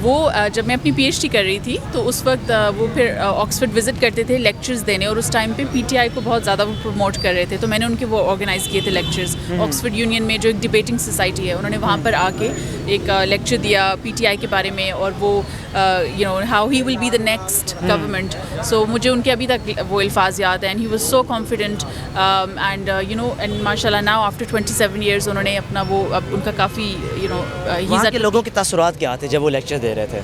وہ جب میں اپنی پی ایچ ڈی کر رہی تھی تو اس وقت وہ پھر آکسفورڈ وزٹ کرتے تھے لیکچرز دینے, اور اس ٹائم پہ پی ٹی آئی کو بہت زیادہ وہ پروموٹ کر رہے تھے, تو میں نے ان کے وہ آرگنائز کیے تھے لیکچرز. آکسفورڈ یونین میں جو ایک ڈبیٹنگ سوسائٹی ہے, انہوں نے وہاں پر آ کے ایک لیکچر دیا پی ٹی آئی کے بارے میں, اور وہ how he will be the next government. So مجھے ان کے ابھی تک وہ الفاظ یاد ہیں, and he was so confident, and and ماشاء اللہ ناؤ آفٹر 27 ایئرز انہوں نے اپنا وہ اب ان کا کافی وہاں کے لوگوں کے تاثرات کیا تھے جب وہ لیکچر دے رہے تھے؟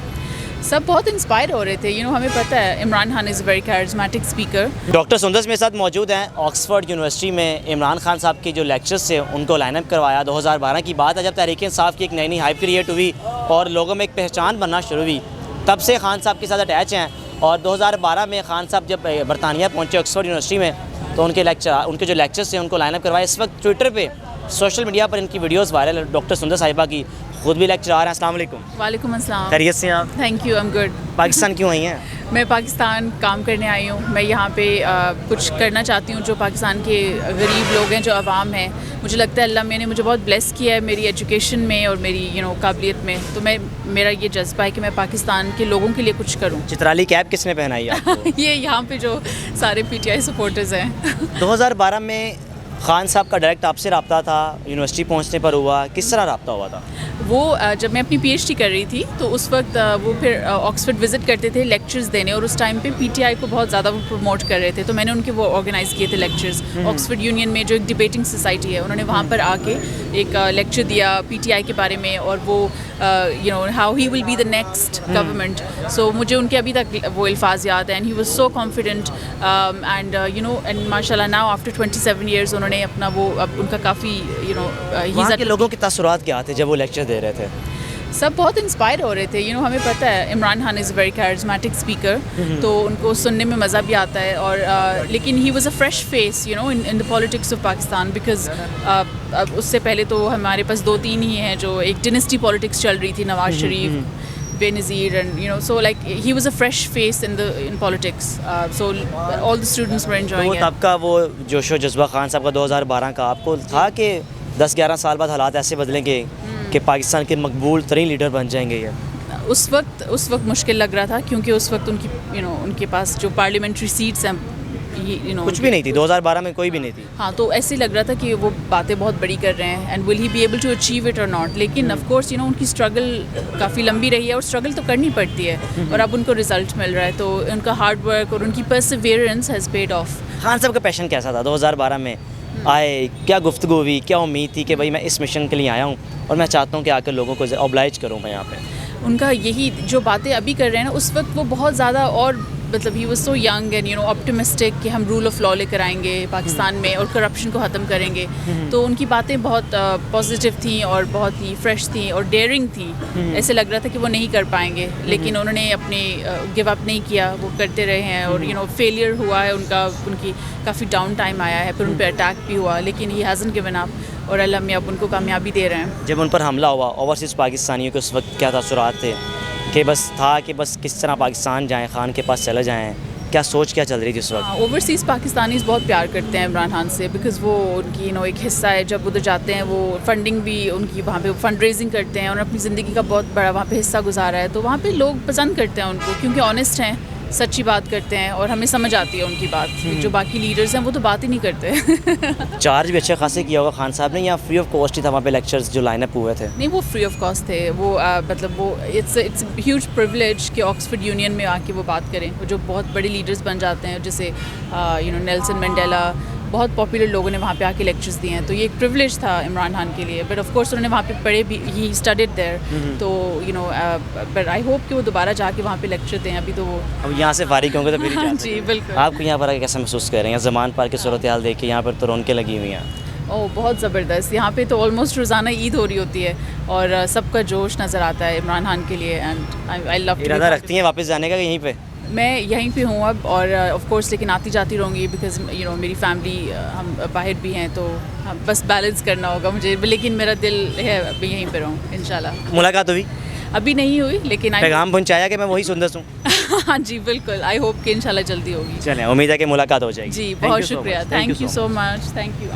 سب بہت انسپائر ہو رہے تھے. ہمیں پتہ ہے عمران خان از اے ویری کیرزمیٹک اسپیکر. ڈاکٹر سندس میرے ساتھ موجود ہیں. آکسفورڈ یونیورسٹی میں عمران خان صاحب کے جو لیکچرز تھے ان کو لائن اپ کروایا. 2012 کی بات ہے جب تحریک انصاف کی ایک نئی ہائپ کریٹ ہوئی اور لوگوں میں ایک پہچان بننا شروع ہوئی. تب سے خان صاحب کے ساتھ اٹیچ ہیں, اور 2012 میں خان صاحب جب برطانیہ پہنچے آکسفورڈ یونیورسٹی میں تو ان کے جو لیکچرز تھے ان کو لائن اپ کروایا. اس وقت ٹویٹر پہ سوشل میڈیا پر ان کی ویڈیوز وائرل ہے. ڈاکٹر سندس صاحبہ کی خود بھی لیکچر آ رہے ہیں. السلام علیکم. وعلیکم السلام. خیریت سے ہیں آپ؟ Thank you, am good. Pakistan کیوں آئی ہیں؟ میں پاکستان کام کرنے آئی ہوں. میں یہاں پہ کچھ کرنا چاہتی ہوں جو پاکستان کے غریب لوگ ہیں, جو عوام ہیں. مجھے لگتا ہے اللہ میں نے مجھے بہت بلیس کیا ہے میری ایجوکیشن میں اور میری قابلیت میں, تو میرا یہ جذبہ ہے کہ میں پاکستان کے لوگوں کے لیے کچھ کروں. چترالی کیپ کس نے پہنائی آپ کو؟ یہ یہاں پہ جو سارے پی ٹی آئی سپورٹرز ہیں. 2012 میں خان صاحب کا ڈائریکٹ آپ سے رابطہ تھا, یونیورسٹی پہنچنے پر ہوا, کس طرح رابطہ ہوا تھا؟ وہ جب میں اپنی پی ایچ ڈی کر رہی تھی تو اس وقت وہ پھر آکسفورڈ وزٹ کرتے تھے لیکچرز دینے, اور اس ٹائم پہ پی ٹی آئی کو بہت زیادہ وہ پروموٹ کر رہے تھے, تو میں نے ان کے وہ آرگنائز کیے تھے لیکچرز. آکسفورڈ یونین میں جو ایک ڈبیٹنگ سوسائٹی ہے, انہوں نے وہاں پر آ کے ایک لیکچر دیا پی ٹی آئی کے بارے میں, اور وہ how he will be the next government. So مجھے ان کے ابھی تک وہ الفاظ یاد ہیں, and he was so confident, and and ماشاء اللہ ناؤ آفٹر 27 ایئرز انہوں نے اپنا وہ اب ان کا کافی وہاں کے لوگوں کے تاثرات کیا تھے جب وہ لیکچر دے رہے تھے؟ سب بہت انسپائر ہو رے تھے. ہمیں پتہ ہے عمران خان از اے ویری کیرزمیٹک اسپیکر, تو ان کو سننے میں مزہ بھی آتا ہے, اور لیکن he was a fresh face in the politics of Pakistan, because اس سے پہلے تو ہمارے پاس 2-3 ہی ہیں جو ایک ڈینسٹی پالیٹکس چل رہی تھی, Nawaz Sharif, Benazir, and so like he was a fresh face in politics, so all the students were enjoying. تب کا وہ جوش و جذبہ خان صاحب کا 2012 کا آپ کو تھا کہ 10-11 سال بعد حالات ایسے بدلیں گے کہ پاکستان کے مقبول ترین لیڈر بن جائیں گے؟ یہ اس وقت مشکل لگ رہا تھا, کیونکہ اس وقت ان کے پاس جو پارلیمنٹری سیٹس ہیں کچھ بھی نہیں تھی. 2012 میں کوئی بھی نہیں تھی. ہاں, تو ایسے لگ رہا تھا کہ وہ باتیں بہت بڑی کر رہے ہیں, and will he be able to achieve it اور ناٹ. لیکن آف کورس ان کی اسٹرگل کافی لمبی رہی ہے, اور اسٹرگل تو کرنی پڑتی ہے, اور اب ان کو رزلٹ مل رہا ہے, تو ان کا ہارڈ ورک اور ان کی perseverance has paid off. Khan صاحب کا پیشن کیسا تھا 2012 میں آئے؟ کیا گفتگو ہوئی, کیا امید تھی کہ بھائی میں اس مشن کے لیے آیا ہوں اور میں چاہتا ہوں کہ آ کر لوگوں کو اوبلائج کروں میں یہاں پہ؟ ان کا یہی جو باتیں ابھی کر رہے ہیں نا, اس وقت وہ بہت زیادہ, اور مطلب ہی was so young and optimistic کہ ہم رول آف لا لے کر آئیں گے پاکستان میں اور کرپشن کو ختم کریں گے. تو ان کی باتیں بہت پازیٹیو تھیں اور بہت ہی فریش تھیں اور ڈیئرنگ تھیں. ایسے لگ رہا تھا کہ وہ نہیں کر پائیں گے, لیکن انہوں نے اپنے گیو اپ نہیں کیا, وہ کرتے رہے ہیں, اور فیلئر ہوا ہے ان کی کافی ڈاؤن ٹائم آیا ہے, پھر ان پہ اٹیک بھی ہوا, لیکن ہی ہیزنٹ گیون اپ, اور اللہ میں اب ان کو کامیابی دے رہے ہیں. جب ان پر حملہ ہوا اوورسیز پاکستانیوں کے اس وقت کیا تاثرات تھے؟ کہ بس کس طرح پاکستان جائیں, خان کے پاس چلے جائیں, کیا سوچ کیا چل رہی تھی اس وقت؟ اوورسیز پاکستانیز بہت پیار کرتے ہیں عمران خان سے, بیکاز وہ ان کی ایک حصہ ہے. جب ادھر جاتے ہیں وہ فنڈنگ بھی ان کی وہاں پہ فنڈ ریزنگ کرتے ہیں, اور اپنی زندگی کا بہت بڑا وہاں پہ حصہ گزارا ہے, تو وہاں پہ لوگ پسند کرتے ہیں ان کو, کیونکہ آنیسٹ ہیں, سچی بات کرتے ہیں, اور ہمیں سمجھ آتی ہے ان کی بات. جو باقی لیڈرز ہیں وہ تو بات ہی نہیں کرتے. چارج بھی اچھے خاصے کیا ہوگا خان صاحب نے, یا فری آف کاسٹ ہی تھا وہاں پہ لیکچرز جو لائن اپ ہوئے تھے؟ نہیں, وہ فری آف کاسٹ تھے. وہ مطلب وہ اٹس ہیوج پریولیج کہ آکسفورڈ یونین میں آ کے وہ بات کریں, جو بہت بڑے لیڈرز بن جاتے ہیں, جیسے نیلسن منڈیلا, بہت پاپولر لوگوں نے وہاں پہ آ کے لیکچرز دیے ہیں. تو یہ ایک پریولیج تھا عمران خان کے لیے, بٹ آف کورس انہوں نے وہاں پہ پڑھے بھی, ہی اسٹڈیڈ دیر, تو بٹ آئی ہوپ کہ وہ دوبارہ جا کے وہاں پہ لیکچر دیں. ابھی تو وہ اب یہاں سے فارغ ہوں گے تو پھر جی بالکل. آپ کو یہاں پر کیسا محسوس کر رہے ہیں زمان پارک کی صورتحال دیکھ کے؟ یہاں پر تو رونقیں لگی ہوئی ہیں. بہت زبردست. یہاں پہ تو آلموسٹ روزانہ عید ہو رہی ہوتی ہے, اور سب کا جوش نظر آتا ہے عمران خان کے لیے. اینڈ آئی لو. ارادہ رکھتی ہیں واپس جانے کا یہیں پہ؟ میں یہیں پہ ہوں اب, اور آف کورس لیکن آتی جاتی رہوں گی, بیکاز میری فیملی, ہم باہر بھی ہیں, تو بس بیلنس کرنا ہوگا مجھے, لیکن میرا دل ہے ابھی یہیں پہ رہوں انشاءاللہ. ملاقات ہوئی؟ ابھی نہیں ہوئی, لیکن پیغام پہنچایا کہ میں وہی سندس ہوں؟ ہاں جی بالکل. آئی ہوپ کہ انشاءاللہ جلدی ہوگی. چلیں, امید ہے کہ ملاقات ہو جائے گی. جی بہت شکریہ. Thank you so much. Thank you.